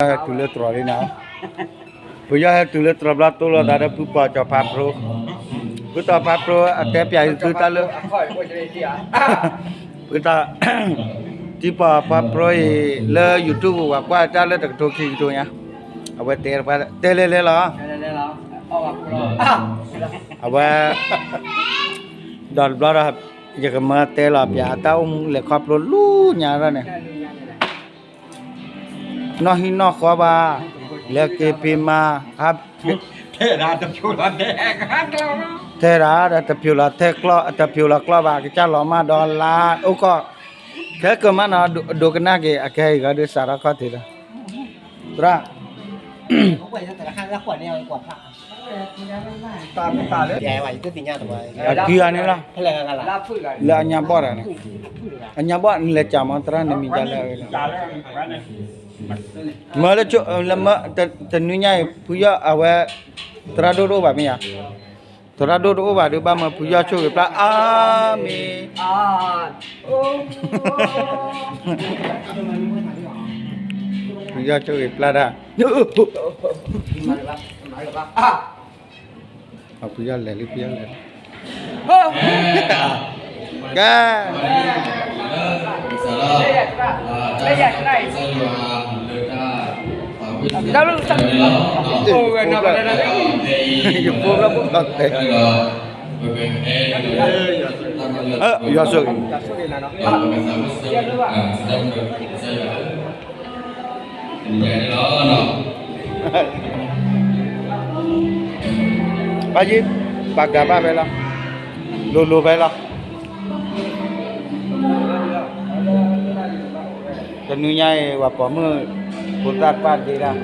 tulis terus ni nak. Punya tulis terus belah tu lah ada pupa coba pro. Kita apa pro ada piai kita le. Kita tipe apa pro le YouTube apa ada le tak toki itu ya. Apa tele le lah. Apa dan belah jaga mata lah piai tahu le kapro lu nyara ni. Nó hi nó khó ba lệ kê pì mà hấp thế ra tập phiêu là thế thế ra đã tập phiêu là thế clo ba cái cha lò mà đòn là ô co thế cơ mà nó đồ cái na cái cái đứa sao có thể đó ra không phải là hai là quả neo quả phạ ta đấy dài vậy cứ tình nhau tụi kia này là hay là là nhà bò này nhà bò là chả mà tra nên mình ra là Malah cuk lama tenunya puya awe terado do ba ya. Terado do ba de ba ma puya cuk pla amin. Puya cuk pla da. Puya le li puya le. Ga. Đâu luôn sao? Ôi nó bên đây. Dùng phun lắm cũng thật đấy. Giờ rồi. Ba gì? Ba gà ba về lo. Lù về lo. Tenunya apa mu putar pan je dah.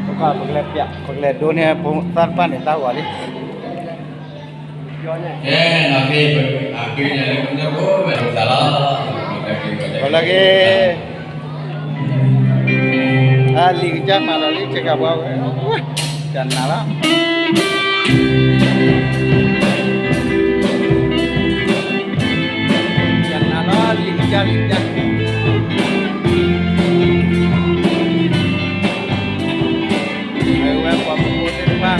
Bukan pengelet do ni putar pan ni tahu ali. Nanti akhirnya punya bo salah. Kalau lagi ali jam ada ali cakap bawa. Jangan lah. Lihat. Ayo apa pun depan.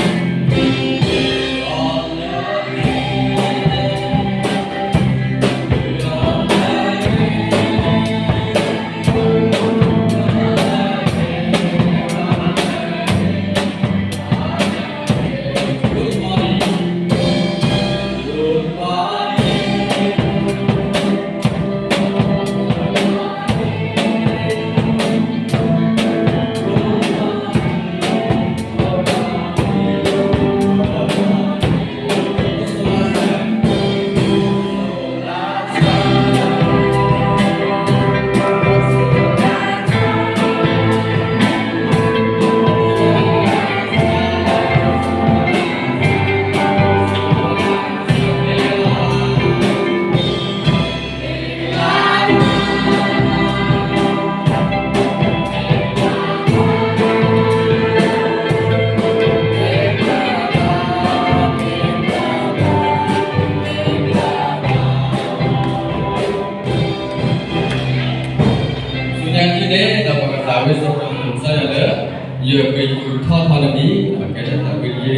Giờ cái thọ thọ là gì? Cái đó là cái gì?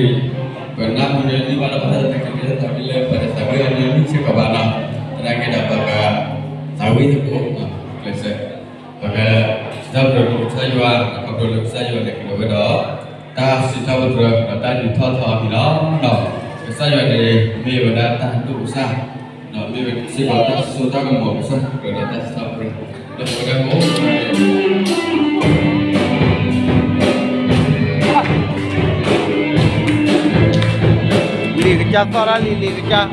Và năm người đi vào đó phải là cái đó là cái lên phải là cái anh em sẽ có bạn nào? Nên cái đó là cái giáo viên của lịch sử và cái giáo dục của xã hội và học đồ lực xã hội này cái đó ta sẽ cho một rồi là ta đi thọ thọ thì nó cái xã hội này mình vẫn đang ta đủ sao? Nó mình sẽ có ta số ta có một sao rồi ta sao rồi? Đó là cái mẫu Li kerja kau lah li kerja.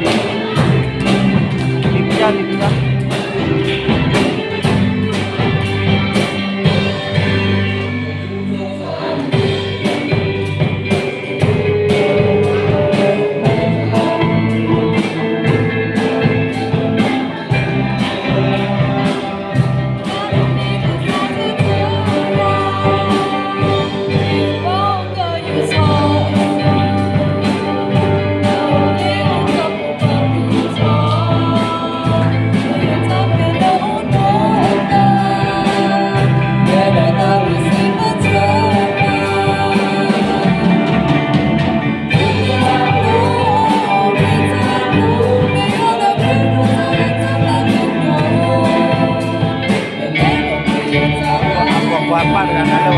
Li kerja. buat apa dengan anda?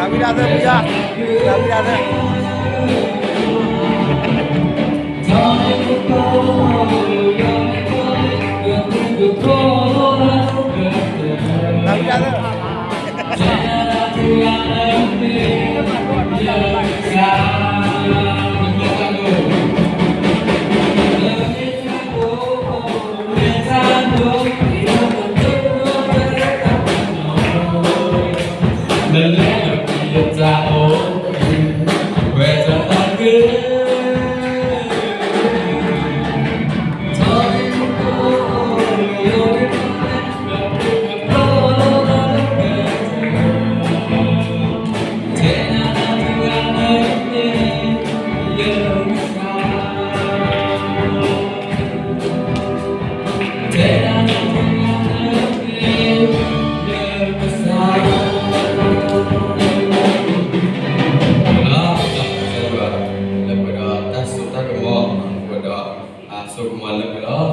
Kami dah ada puja, kami dah ada. Kami dah ada.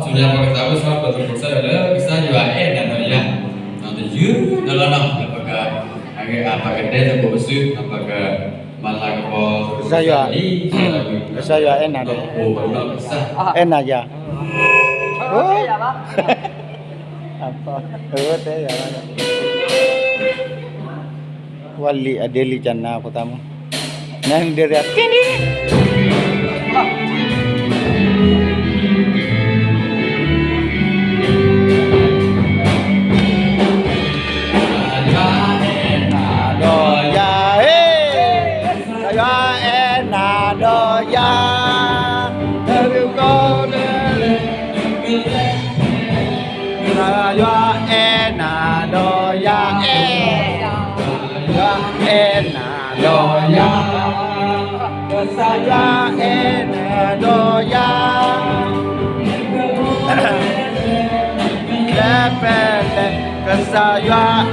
Sudah pakai tahu soal betul kursa adalah bisa juga dan ya nanti you dalam apakah agak apa gede atau besar apakah malah kau Saya enak deh. Enak ya. Oh. Apa? Teh ya. Wali Adeli Jannah pertama. Nang dari sini. Saya doya lepele ke saya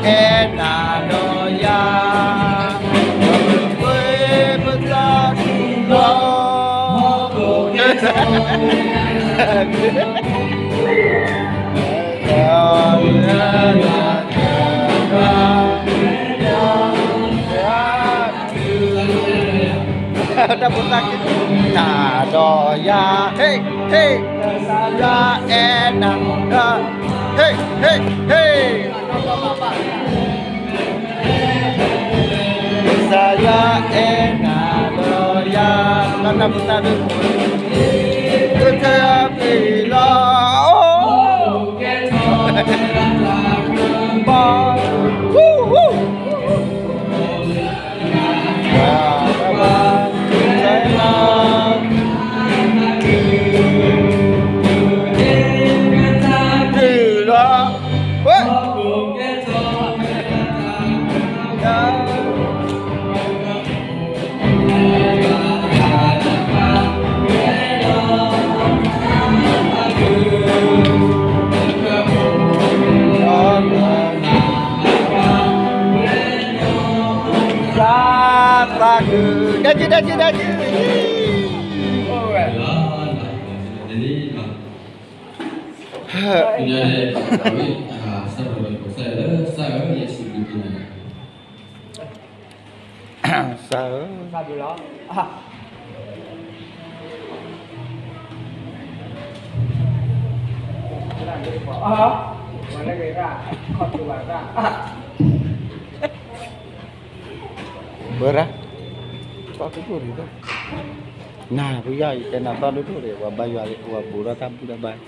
doya ada putak nah doya hey hey saya enak hey hey hey saya enak doya kata putak saya bilang Daji. Jadi punya kami sahabat saya saya Yesus begini. Sợ. Sao điều đó? Mana kira? Kau tu mana? Berat. Tak tu tu. Nah, punya ikan apa tu tu dia. Wabai wali, wabura tam pula bay.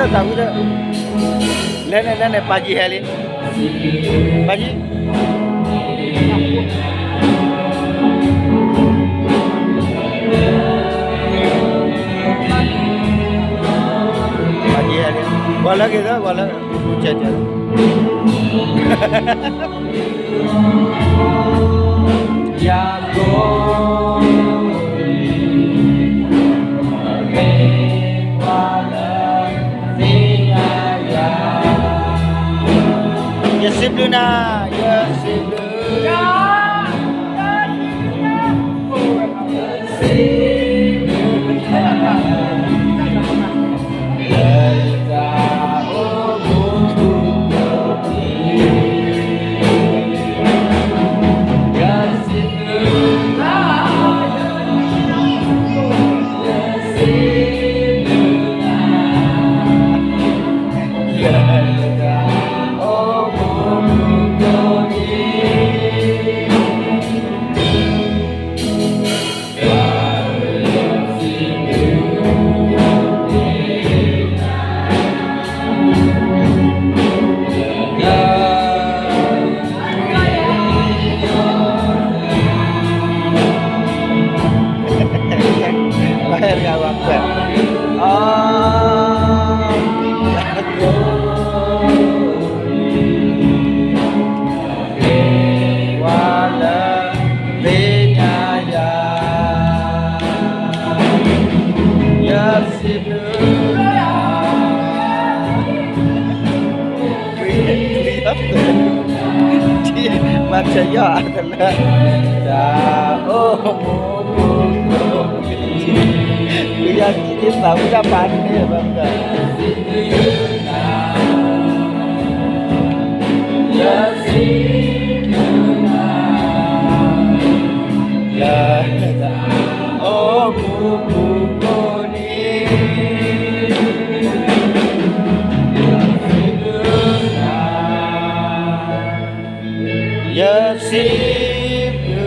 Tahu dah. Lên pagi hari. Pagi. Pagi hari. Bola kita, bola hujan je. Ya Yasib Luna, Yasib Luna. Bahaya gawang ber. Wala dinyaya Yasibuna Macam ya adalah Biar kita tahu dah pandai bangga. Ya, oh buku ni. Ya Sibuna.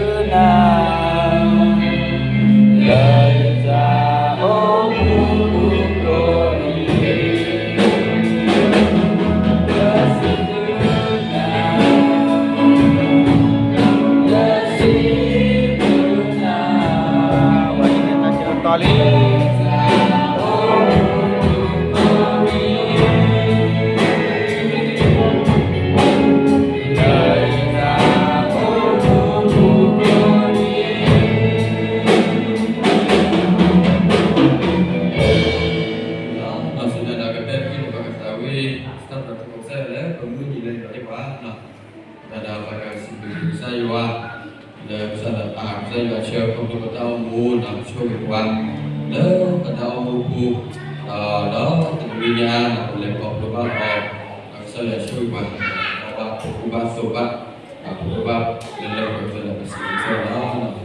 đó tình viên nha là một của ba họ sẽ là suy quan ba của ba số ba của ba lên lên của là sự đó